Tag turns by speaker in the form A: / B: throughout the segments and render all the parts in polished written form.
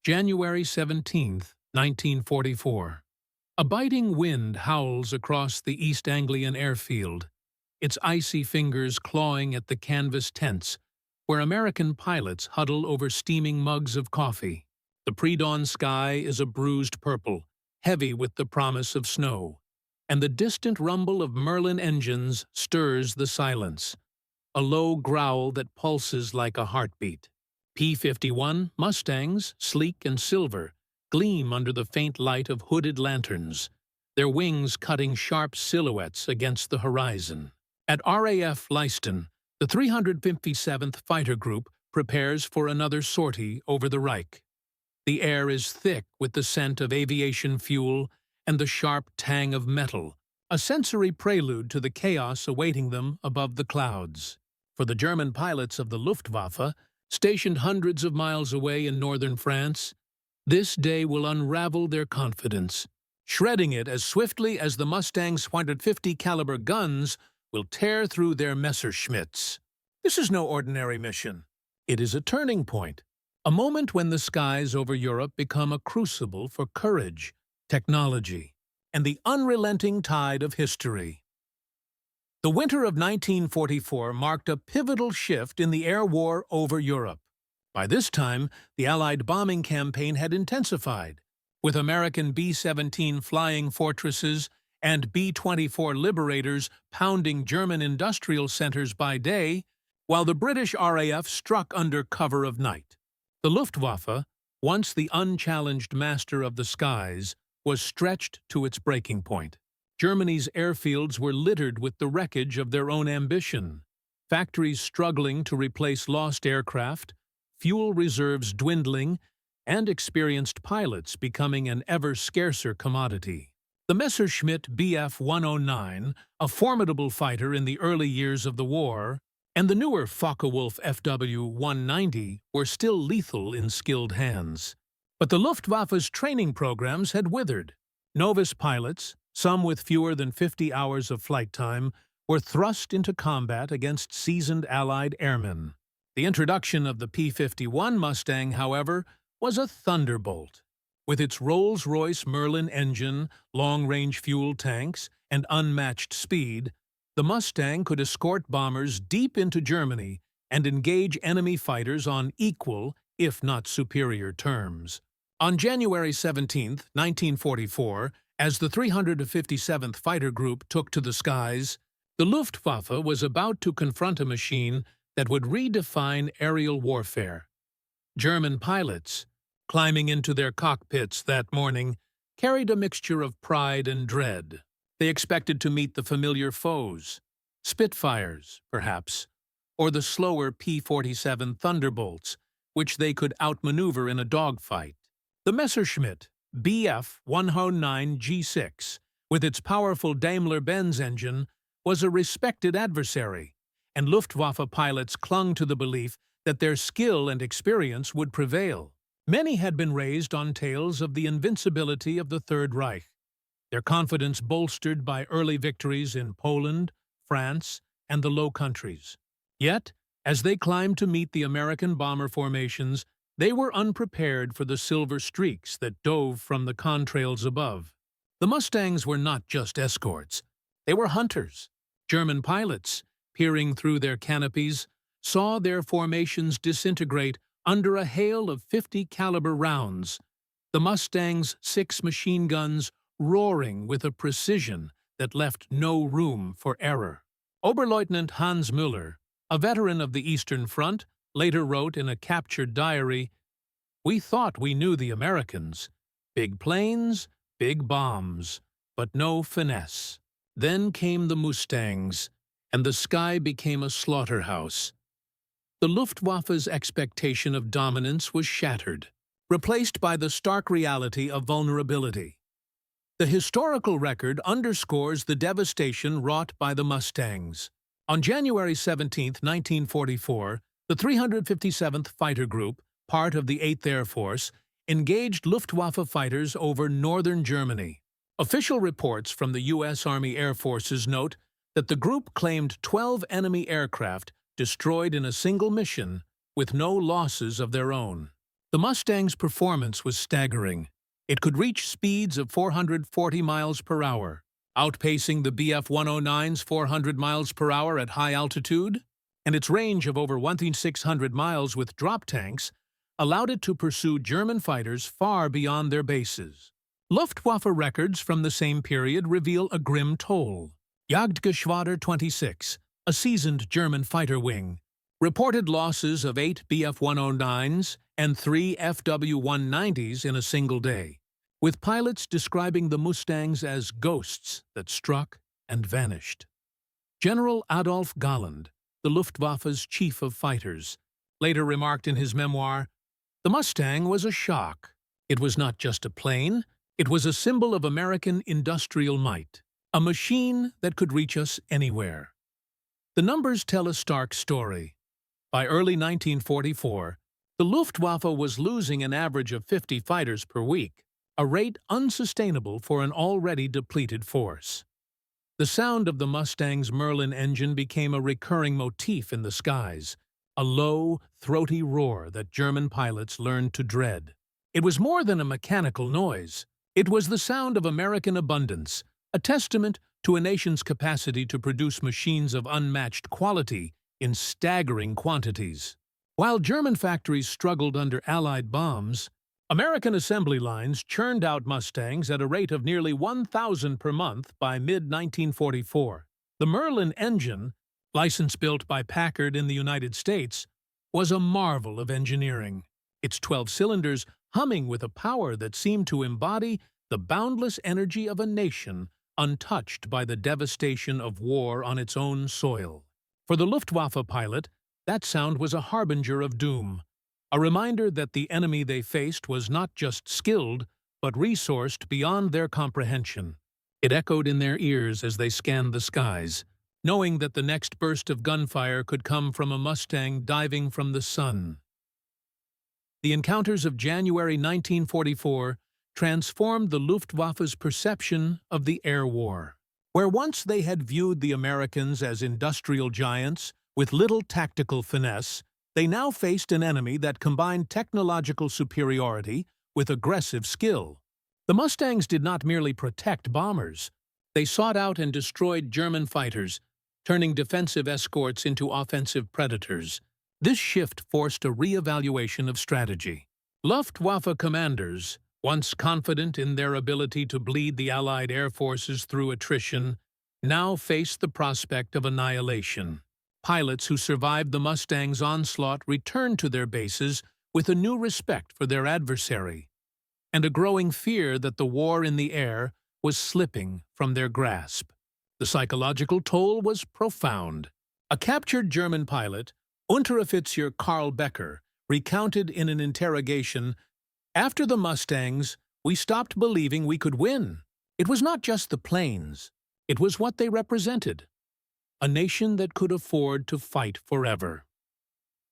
A: January 17, 1944. A biting wind howls across the East Anglian airfield, its icy fingers clawing at the canvas tents, where American pilots huddle over steaming mugs of coffee. The pre-dawn sky is a bruised purple, heavy with the promise of snow, and the distant rumble of Merlin engines stirs the silence, a low growl that pulses like a heartbeat. P-51 Mustangs, sleek and silver, gleam under the faint light of hooded lanterns, their wings cutting sharp silhouettes against the horizon. At RAF Leiston, the 357th Fighter Group prepares for another sortie over the Reich. The air is thick with the scent of aviation fuel and the sharp tang of metal, a sensory prelude to the chaos awaiting them above the clouds. For the German pilots of the Luftwaffe, stationed hundreds of miles away in northern France, this day will unravel their confidence, shredding it as swiftly as the Mustang's 150 caliber guns will tear through their Messerschmitts. This is no ordinary mission. It is a turning point, a moment when the skies over Europe become a crucible for courage, technology, and the unrelenting tide of history. The winter of 1944 marked a pivotal shift in the air war over Europe. By this time, the Allied bombing campaign had intensified, with American B-17 flying fortresses and B-24 Liberators pounding German industrial centers by day, while the British RAF struck under cover of night. The Luftwaffe, once the unchallenged master of the skies, was stretched to its breaking point. Germany's airfields were littered with the wreckage of their own ambition, factories struggling to replace lost aircraft, fuel reserves dwindling, and experienced pilots becoming an ever-scarcer commodity. The Messerschmitt Bf 109, a formidable fighter in the early years of the war, and the newer Focke-Wulf FW-190 were still lethal in skilled hands. But the Luftwaffe's training programs had withered. Novice pilots, some with fewer than 50 hours of flight time, were thrust into combat against seasoned Allied airmen. The introduction of the P-51 Mustang, however, was a thunderbolt. With its Rolls-Royce Merlin engine, long-range fuel tanks, and unmatched speed, the Mustang could escort bombers deep into Germany and engage enemy fighters on equal, if not superior, terms. On January 17, 1944, as the 357th Fighter Group took to the skies, the Luftwaffe was about to confront a machine that would redefine aerial warfare. German pilots, climbing into their cockpits that morning, carried a mixture of pride and dread. They expected to meet the familiar foes, Spitfires, perhaps, or the slower P-47 Thunderbolts, which they could outmaneuver in a dogfight. The Messerschmitt Bf 109 G6, with its powerful Daimler-Benz engine, was a respected adversary, and Luftwaffe pilots clung to the belief that their skill and experience would prevail. Many had been raised on tales of the invincibility of the Third Reich, their confidence bolstered by early victories in Poland, France, and the Low Countries. Yet, as they climbed to meet the American bomber formations, they were unprepared for the silver streaks that dove from the contrails above. The Mustangs were not just escorts. They were hunters. German pilots, peering through their canopies, saw their formations disintegrate under a hail of 50-caliber rounds, the Mustang's 6 machine guns roaring with a precision that left no room for error. Oberleutnant Hans Müller, a veteran of the Eastern Front, later wrote in a captured diary, "We thought we knew the Americans. Big planes, big bombs, but no finesse. Then came the Mustangs, and the sky became a slaughterhouse." The Luftwaffe's expectation of dominance was shattered, replaced by the stark reality of vulnerability. The historical record underscores the devastation wrought by the Mustangs. On January 17, 1944, the 357th Fighter Group, part of the 8th Air Force, engaged Luftwaffe fighters over northern Germany. Official reports from the U.S. Army Air Forces note that the group claimed 12 enemy aircraft destroyed in a single mission with no losses of their own. The Mustang's performance was staggering. It could reach speeds of 440 miles per hour, outpacing the Bf-109's 400 miles per hour at high altitude, and its range of over 1,600 miles with drop tanks allowed it to pursue German fighters far beyond their bases. Luftwaffe records from the same period reveal a grim toll. Jagdgeschwader 26, a seasoned German fighter wing, reported losses of 8 Bf-109s and 3 FW-190s in a single day, with pilots describing the Mustangs as ghosts that struck and vanished. General Adolf Galland, the Luftwaffe's chief of fighters, later remarked in his memoir, "The Mustang was a shock. It was not just a plane, it was a symbol of American industrial might, a machine that could reach us anywhere." The numbers tell a stark story. By early 1944, the Luftwaffe was losing an average of 50 fighters per week, a rate unsustainable for an already depleted force. The sound of the Mustang's Merlin engine became a recurring motif in the skies, a low, throaty roar that German pilots learned to dread. It was more than a mechanical noise. It was the sound of American abundance, a testament to a nation's capacity to produce machines of unmatched quality in staggering quantities. While German factories struggled under Allied bombs, American assembly lines churned out Mustangs at a rate of nearly 1,000 per month by mid-1944. The Merlin engine, license-built by Packard in the United States, was a marvel of engineering, its 12 cylinders humming with a power that seemed to embody the boundless energy of a nation untouched by the devastation of war on its own soil. For the Luftwaffe pilot, that sound was a harbinger of doom, a reminder that the enemy they faced was not just skilled, but resourced beyond their comprehension. It echoed in their ears as they scanned the skies, knowing that the next burst of gunfire could come from a Mustang diving from the sun. The encounters of January 1944 transformed the Luftwaffe's perception of the air war. Where once they had viewed the Americans as industrial giants with little tactical finesse, they now faced an enemy that combined technological superiority with aggressive skill. The Mustangs did not merely protect bombers. They sought out and destroyed German fighters, turning defensive escorts into offensive predators. This shift forced a re-evaluation of strategy. Luftwaffe commanders, once confident in their ability to bleed the Allied air forces through attrition, now faced the prospect of annihilation. Pilots who survived the Mustang's onslaught returned to their bases with a new respect for their adversary, and a growing fear that the war in the air was slipping from their grasp. The psychological toll was profound. A captured German pilot, Unteroffizier Karl Becker, recounted in an interrogation, "After the Mustangs, we stopped believing we could win. It was not just the planes. It was what they represented. A nation that could afford to fight forever."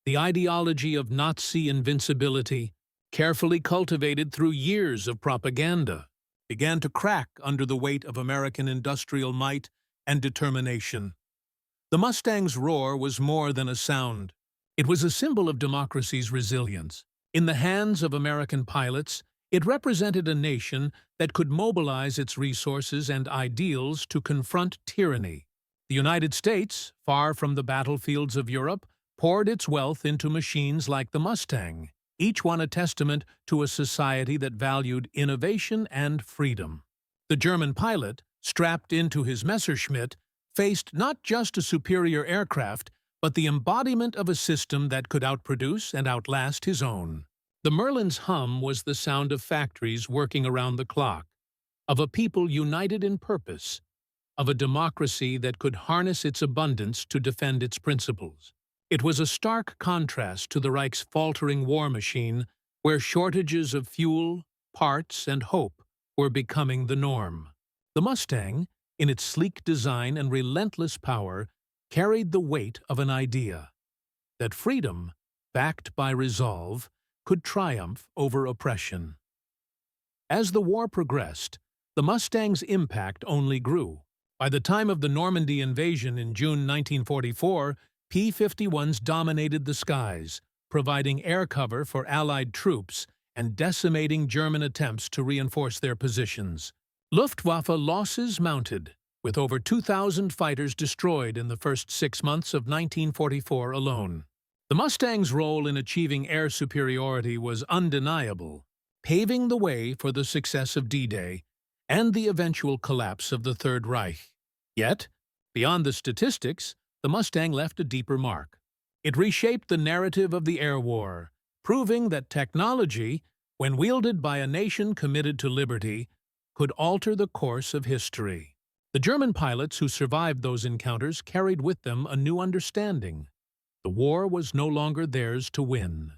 A: The ideology of Nazi invincibility, carefully cultivated through years of propaganda, began to crack under the weight of American industrial might and determination. The Mustang's roar was more than a sound. It was a symbol of democracy's resilience. In the hands of American pilots, it represented a nation that could mobilize its resources and ideals to confront tyranny. The United States, far from the battlefields of Europe, poured its wealth into machines like the Mustang, each one a testament to a society that valued innovation and freedom. The German pilot, strapped into his Messerschmitt, faced not just a superior aircraft, but the embodiment of a system that could outproduce and outlast his own. The Merlin's hum was the sound of factories working around the clock, of a people united in purpose, of a democracy that could harness its abundance to defend its principles. It was a stark contrast to the Reich's faltering war machine, where shortages of fuel, parts, and hope were becoming the norm. The Mustang, in its sleek design and relentless power, carried the weight of an idea that freedom, backed by resolve, could triumph over oppression. As the war progressed, the Mustang's impact only grew. By the time of the Normandy invasion in June 1944, P-51s dominated the skies, providing air cover for Allied troops and decimating German attempts to reinforce their positions. Luftwaffe losses mounted, with over 2,000 fighters destroyed in the first 6 months of 1944 alone. The Mustang's role in achieving air superiority was undeniable, paving the way for the success of D-Day and the eventual collapse of the Third Reich. Yet, beyond the statistics, the Mustang left a deeper mark. It reshaped the narrative of the air war, proving that technology, when wielded by a nation committed to liberty, could alter the course of history. The German pilots who survived those encounters carried with them a new understanding. The war was no longer theirs to win.